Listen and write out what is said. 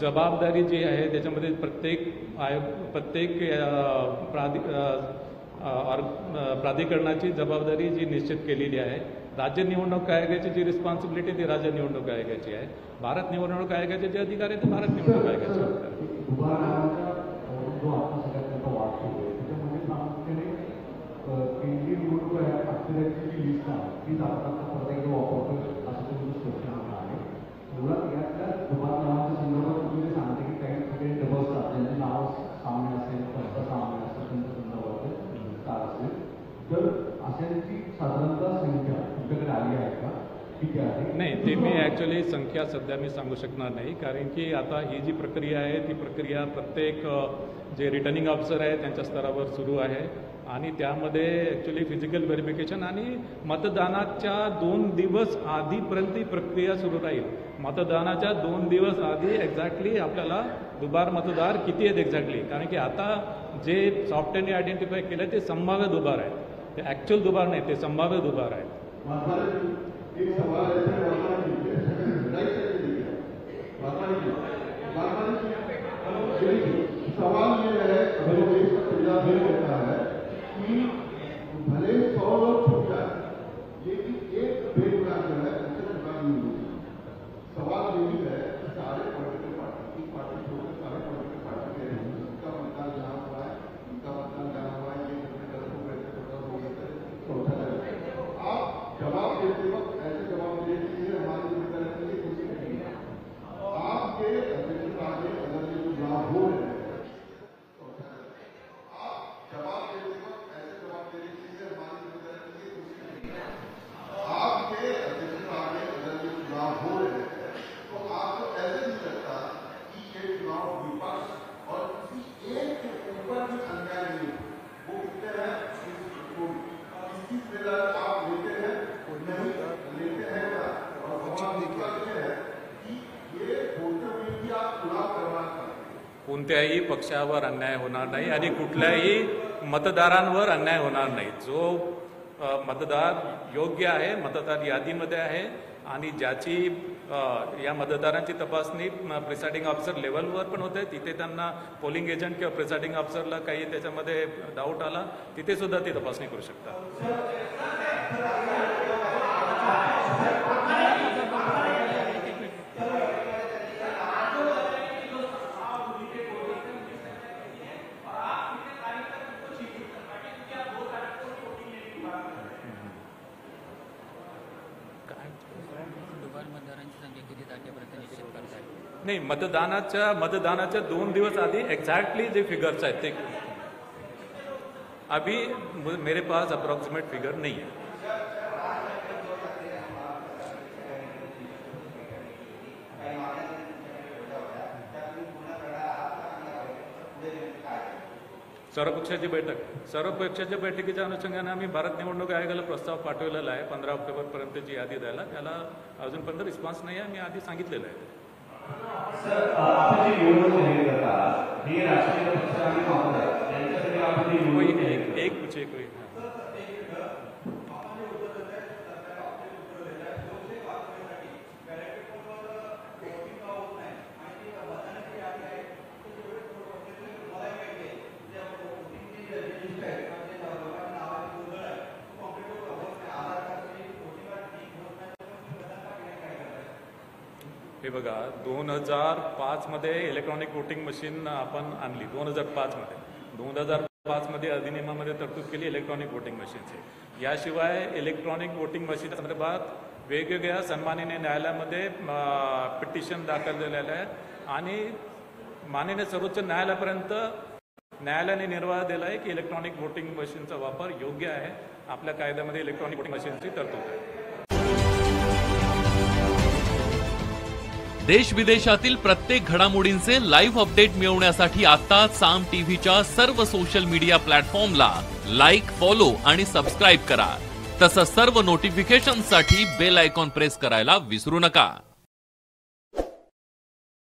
जबाबदारी जी आहे त्याच्यामध्ये प्रत्येक प्राधिकरणाची जबाबदारी जी निश्चित केलेली आहे. राज्य निवडणूक आयोगाची जी रिस्पॉन्सिबिलिटी ती राज्य निवडणूक आयोगाची आहे. भारत निवडणूक आयोगाचे जे अधिकार आहेत ते भारत निवडणूक आयोगाचे अधिकार आहेत. केंद्रीय निवडणूक आयोगाची जी लिस्ट आहे ती जाताना प्रत्येक वापरतो असं तुम्ही स्पष्ट आहे. मुळात यातल्या दुबार नावाच्या संदर्भात तुम्ही सांगते की काही ठिकाणी डबल असतात त्यांचे नाव सामान्य असेल त्यांचा सामान्य असेल त्यांच्या संदर्भात काय असेल तर अशांची साधारणतः संख्या तुमच्याकडे आली आहे का? नाही, ते मी ॲक्च्युली संख्या सध्या मी सांगू शकणार नाही, कारण की आता ही जी प्रक्रिया आहे ती प्रक्रिया प्रत्येक जे रिटर्निंग ऑफिसर आहे त्यांच्या स्तरावर सुरू आहे आणि त्यामध्ये ॲक्च्युली फिजिकल व्हेरिफिकेशन आणि मतदानाच्या 2 दिवस आधीपर्यंत ही प्रक्रिया सुरू राहील. मतदानाच्या 2 दिवस आधी एक्झॅक्टली आपल्याला दुबार मतदार किती आहेत एक्झॅक्टली, कारण की आता जे सॉफ्टवेअरने आयडेंटिफाय केलं ते संभाव्य दुबार आहेत, ते ॲक्च्युअल दुबार नाही, ते संभाव्य दुबार आहेत. एक सवाल सवाल ये है होता है कि भले 100 लोग छूट जाए लेकिन एक बेगुनाह जो है उसे जुड़ा नहीं होगी. सवाल ये भी है कि सारे पॉलिटिकल पार्टी छोड़कर सारे पॉलिटिकल पार्टी के उनका मतदान जहाँ हुआ है उनका मतदान जहाँ हुआ है ये आप जवाब देते वक्त ऐसे जवाब दे दीजिए हमारी जिम्मेदारी के लिए कुछ नहीं है. आपके अध्यक्ष आगे अगर ये चुनाव हो रहे हैं आप जवाब देते वक्त ऐसे जवाब दे दीजिए हमारी जिम्मेदारी के लिए कुछ नहीं है. आपके अध्यक्ष आगे अगर ये चुनाव हो रहे हैं तो आपको ऐसे नहीं लगता कि ये चुनाव विपक्ष और किसी एक के ऊपर भी अन्याय नहीं वो कितने हैं किसी जिम्मेदारी आप लेते हैं नहीं लेते हैं क्या. और सवाल ये है कि ये होते हुए भी आप चुनाव करवा कोणत्याही पक्षावर अन्याय होणार नाही आणि कुठल्याही मतदारांवर अन्याय होणार नाही. जो मतदार योग्य आहे, मतदार यादीमध्ये आहे आणि ज्याची या मतदारांची तपासणी प्रिसाइडिंग ऑफिसर लेवलवर पण होते, तिथे त्यांना पोलिंग एजंट किंवा प्रिसाइडिंग ऑफिसरला काही त्याच्यामध्ये डाऊट आला तिथे सुद्धा ती तपासणी करू शकतात. नाही, मतदानाच्या 2 दिवस आधी एक्झॅक्टली जे फिगर्स आहेत ते अभी मेरे पास अप्रॉक्सीमेट फिगर नहीं है. सर्वपक्षाच्या बैठकीच्या अनुषंगाने आम्ही भारत निवडणूक आयोगाला प्रस्ताव पाठवलेला आहे. 15 ऑक्टोबरपर्यंतची यादी द्यायला. त्याला अजूनपर्यंत रिस्पॉन्स नाही आहे. मी आधी सांगितलेलं आहे. एक पूछे कोई हे बघा 2005 मध्ये इलेक्ट्रॉनिक वोटिंग मशीन आपण आणली. 2005 मध्ये अधिनियमामध्ये तरतूद केली इलेक्ट्रॉनिक वोटिंग मशीनची. याशिवाय इलेक्ट्रॉनिक वोटिंग मशीन संदर्भात वेगवेगळ्या सन्माननीय न्यायालयामध्ये पिटिशन दाखल झालेलं आहे आणि माननीय सर्वोच्च न्यायालयापर्यंत न्यायालयाने निर्वाह दिला आहे की इलेक्ट्रॉनिक वोटिंग मशीनचा वापर योग्य आहे. आपल्या कायद्यामध्ये इलेक्ट्रॉनिक वोटिंग मशीनची तरतूद आहे. देश विदेशातील प्रत्येक घडामोडींचे लाईव्ह अपडेट मिळवण्यासाठी आता साम टीव्हीच्या सर्व सोशल मीडिया प्लॅटफॉर्मला लाईक, फॉलो आणि सबस्क्राईब करा. तसंच सर्व नोटिफिकेशनसाठी बेल आयकॉन प्रेस करायला विसरू नका.